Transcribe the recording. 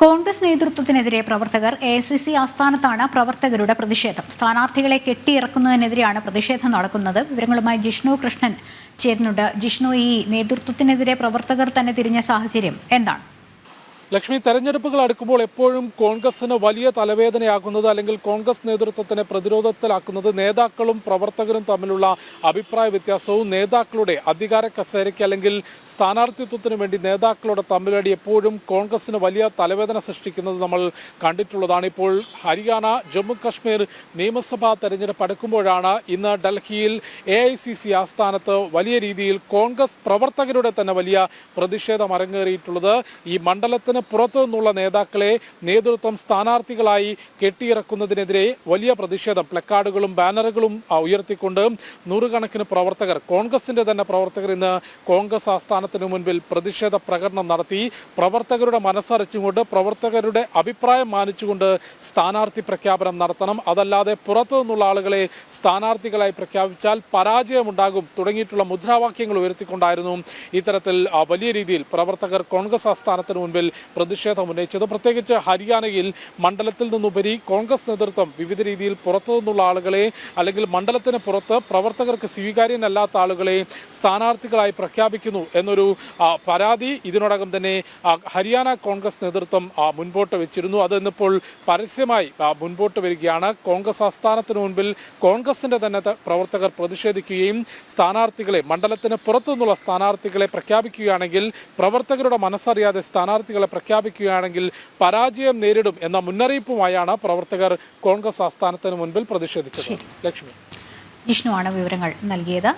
കോൺഗ്രസ് നേതൃത്വത്തിനെതിരെ പ്രവർത്തകർ എ.ഐ.സി.സി ആസ്ഥാനത്താണ് പ്രവർത്തകരുടെ പ്രതിഷേധം. സ്ഥാനാർത്ഥികളെ കെട്ടിയിറക്കുന്നതിനെതിരെയാണ് പ്രതിഷേധം നടക്കുന്നത്. വിവരങ്ങളുമായി ജിഷ്ണു കൃഷ്ണൻ ചേരുന്നുണ്ട്. ജിഷ്ണു, ഈ നേതൃത്വത്തിനെതിരെ പ്രവർത്തകർ തന്നെ തിരിഞ്ഞ സാഹചര്യം എന്താണ്? ലക്ഷ്മി, തെരഞ്ഞെടുപ്പുകൾ അടുക്കുമ്പോൾ എപ്പോഴും കോൺഗ്രസിന് വലിയ തലവേദനയാക്കുന്നത് അല്ലെങ്കിൽ കോൺഗ്രസ് നേതൃത്വത്തിനെ പ്രതിരോധത്തിലാക്കുന്നത് നേതാക്കളും പ്രവർത്തകരും തമ്മിലുള്ള അഭിപ്രായ വ്യത്യാസവും നേതാക്കളുടെ അധികാര കസേരയ്ക്ക് അല്ലെങ്കിൽ സ്ഥാനാർത്ഥിത്വത്തിന് വേണ്ടി നേതാക്കളുടെ തമ്മിലടി എപ്പോഴും കോൺഗ്രസിന് വലിയ തലവേദന സൃഷ്ടിക്കുന്നത് നമ്മൾ കണ്ടിട്ടുള്ളതാണ്. ഇപ്പോൾ ഹരിയാന, ജമ്മു കാശ്മീർ നിയമസഭാ തെരഞ്ഞെടുപ്പ് അടുക്കുമ്പോഴാണ് ഇന്ന് ഡൽഹിയിൽ എ.ഐ.സി.സി ആസ്ഥാനത്ത് വലിയ രീതിയിൽ കോൺഗ്രസ് പ്രവർത്തകരുടെ തന്നെ വലിയ പ്രതിഷേധം അരങ്ങേറിയിട്ടുള്ളത്. ഈ മണ്ഡലത്തിന് പുറത്തു നിന്നുള്ള നേതാക്കളെ നേതൃത്വം സ്ഥാനാർത്ഥികളായി കെട്ടിയിറക്കുന്നതിനെതിരെ വലിയ പ്രതിഷേധം, പ്ലക്കാർഡുകളും ബാനറുകളും ഉയർത്തിക്കൊണ്ട് നൂറുകണക്കിന് പ്രവർത്തകർ, കോൺഗ്രസിന്റെ തന്നെ പ്രവർത്തകർ ഇന്ന് കോൺഗ്രസ് ആസ്ഥാനത്തിന് മുൻപിൽ പ്രതിഷേധ പ്രകടനം നടത്തി. പ്രവർത്തകരുടെ മനസ്സറിച്ചുകൊണ്ട്, പ്രവർത്തകരുടെ അഭിപ്രായം മാനിച്ചുകൊണ്ട് സ്ഥാനാർത്ഥി പ്രഖ്യാപനം നടത്തണം, അതല്ലാതെ പുറത്തു നിന്നുള്ള ആളുകളെ സ്ഥാനാർത്ഥികളായി പ്രഖ്യാപിച്ചാൽ പരാജയമുണ്ടാകും തുടങ്ങിയിട്ടുള്ള മുദ്രാവാക്യങ്ങൾ ഉയർത്തിക്കൊണ്ടായിരുന്നു ഇത്തരത്തിൽ വലിയ രീതിയിൽ പ്രവർത്തകർ കോൺഗ്രസ് ആസ്ഥാനത്തിന് മുൻപിൽ പ്രതിഷേധം ഉന്നയിച്ചത്. പ്രത്യേകിച്ച് ഹരിയാനയിൽ മണ്ഡലത്തിൽ നിന്നുപരി കോൺഗ്രസ് നേതൃത്വം വിവിധ രീതിയിൽ പുറത്തു നിന്നുള്ള ആളുകളെ അല്ലെങ്കിൽ മണ്ഡലത്തിന് പുറത്ത് പ്രവർത്തകർക്ക് സ്വീകാര്യനല്ലാത്ത ആളുകളെ സ്ഥാനാർത്ഥികളായി പ്രഖ്യാപിക്കുന്നു എന്നൊരു പരാതി ഇതിനോടകം തന്നെ ഹരിയാന കോൺഗ്രസ് നേതൃത്വം മുൻപോട്ട് വെച്ചിരുന്നു. അത് ഇന്നിപ്പോൾ പരസ്യമായി മുൻപോട്ട് വരികയാണ്. കോൺഗ്രസ് ആസ്ഥാനത്തിന് മുൻപിൽ കോൺഗ്രസിന്റെ തന്നെ പ്രവർത്തകർ പ്രതിഷേധിക്കുകയും സ്ഥാനാർത്ഥികളെ, മണ്ഡലത്തിന് പുറത്തു നിന്നുള്ള സ്ഥാനാർത്ഥികളെ പ്രഖ്യാപിക്കുകയാണെങ്കിൽ, പ്രവർത്തകരുടെ മനസ്സറിയാതെ സ്ഥാനാർത്ഥികളെ പ്രഖ്യാപിക്കുകയാണെങ്കിൽ പരാജയം നേരിടും എന്ന മുന്നറിയിപ്പുമായാണ് പ്രവർത്തകർ കോൺഗ്രസ് ആസ്ഥാനത്തിന് മുൻപിൽ പ്രതിഷേധിച്ചത്. ലക്ഷ്മി, ജിഷ്ണുവാണ് വിവരങ്ങൾ നൽകിയത്.